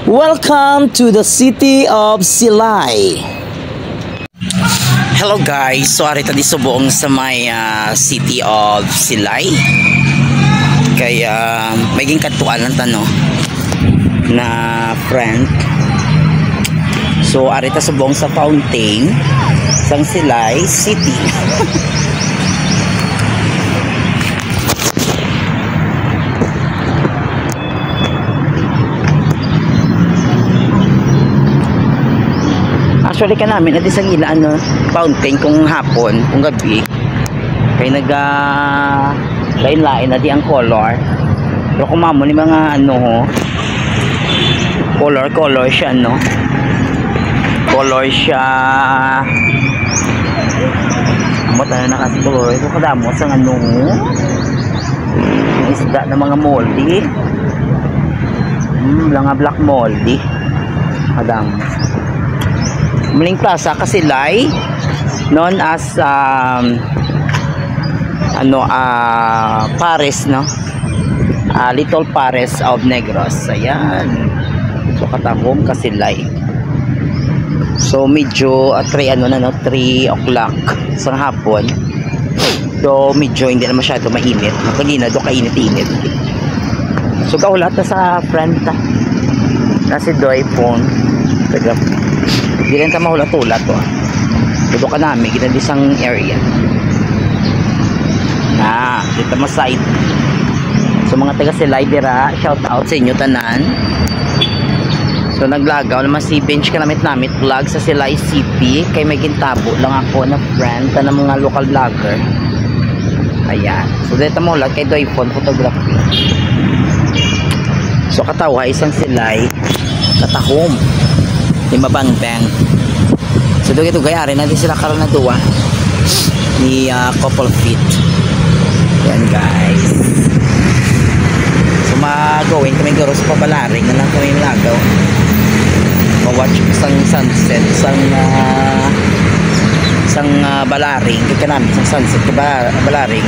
Welcome to the city of Silay. Hello guys, so arita di subong sa may city of Silay. Kaya maging katuan lang tano na friend. So arita subong sa fountain sang Silay City. Actually ka namin at isang ilaan fountain kung hapon, kung gabi kay lain-lain na di ang color. Pero kung mamo ni mga color siya color siya amot na kasi color ito kadamo sa yung isda ng mga moldy mga black moldy kadamo. Maling plaza kasi Silay known as Paris Little Paris of Negros. Ayan. So katahom kasi Silay. So medyo 3 o'clock sa hapon. So medyo hindi na masyado mainit. Kanina do kainit-init. So kaulat na sa friend na si Doy phone. Hindi rin ka mahulat-hulat Tudo ka namin ginadisang area na dito mo side. So mga taga Silay dira, shout out sa inyo tanan. So naglagaw naman si bench ka namit vlog sa Silay City kay may gintabo lang ako na friend na mga local vlogger. Ayan, so dito mo hulat kay Doy phone photography. So katawa isang Silay katahom di mabang-bang. So doon ito gayari natin sila karoon na duwa ni couple feet. Yan guys. So magawin kami garo sa pabalaring na lang kami lagaw. Ma-watch isang sunset, isang balaring kaya namin isang sunset ka balaring.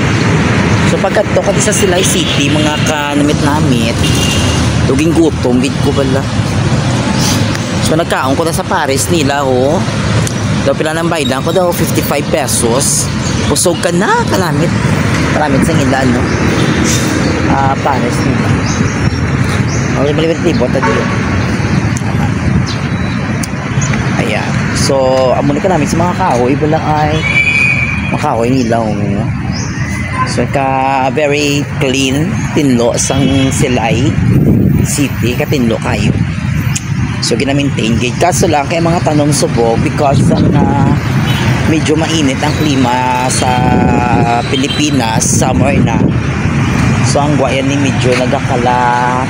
So pagkat to kasi sa Silay City mga kanamit-namit duging gutom bid ko pala. So nagkaon ko na sa Paris nila daw pila ng baydan ko daw 55 pesos. Usog ka na kalamit sa ilan Paris nila. Okay, malibit libot na dito. Ayan. So amo na ka namin sa mga kahoy lang ay makahoy nila So very clean tinlo sang Silay City katinlo kayo. So gina-maintain gate kaso lang kaya mga tanong subog because medyo mainit ang klima sa Pilipinas, summer na. So ang guayan ni medyo nagakala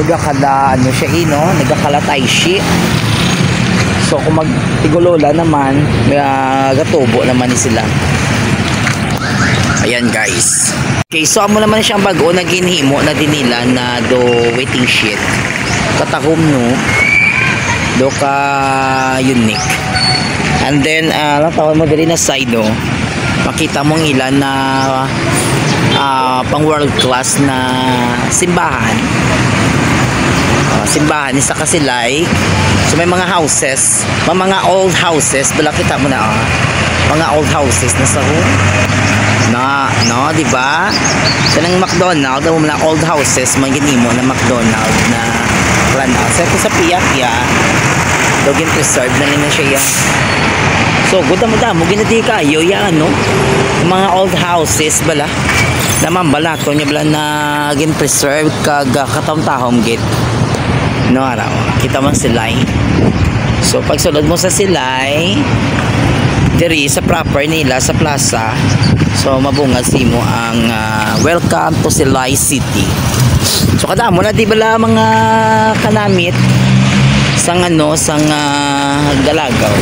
nagakala taishi. So kung magtigulola naman gatubo naman ni sila. Ayan guys. Okay, so amo naman siyang bago na ginhimo na din nila na do waiting sheet. Katahom do ka unique. And then lang tawag mo dali na side makita mong ilan na pang world class na simbahan. Simbahan isa kasi like so may mga houses, mga old houses bala kita mo na mga old houses na sa di ba? Sa nang McDonald's daw mga old houses man ginimo na McDonald's na so ito sa Piakya dogin preserve na nila siya. So good mo ginadi kayo mga old houses bala naman balato niya bala na gin preserve kag katawtahom git araw kita man Silay. So pag sulod mo sa Silay diri sa proper nila sa plaza so mabungad simo ang welcome to Silay City. So kadamo na di bala mga kanamit sang galagaw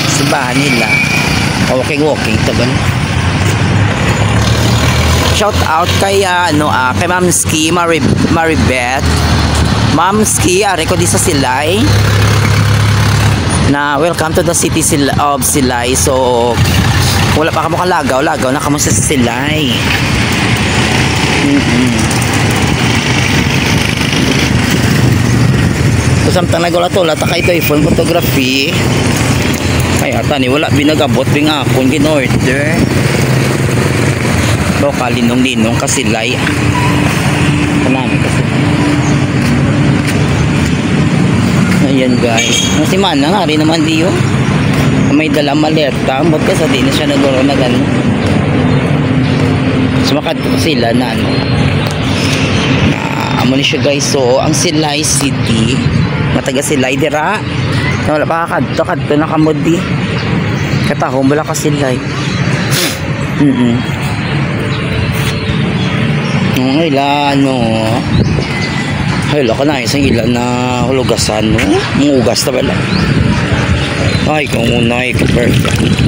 simbahan nila walking taban. Shout out kay kay Ma'am Ski Maribeth. Ma'am Ski ari ko di sa Silay na welcome to the city of Silay. So wala pa kamo lagaw na kamo sa Silay. samtang nagula-tula ta kay ito phone photography. Kaya tani wala binagabot bing akon gin-order. Do kalinong-linong kasilay. Kanami kasi. Ayan guys. Si Mana nga rin naman diyo. May dala maleta. Ba't ka sa di na siya naguro na gano'n. Sumakad ko sila na ano. Amo ni siya guys. So, ang Silay City. Mataga Silay dira. Wala pa kakadto na kamod di. Katahong wala ka Silay. Ilan mo. Ay, laka na isang ilan na hulugasan no? Mugas na pala. Ay, kung unay, perfect.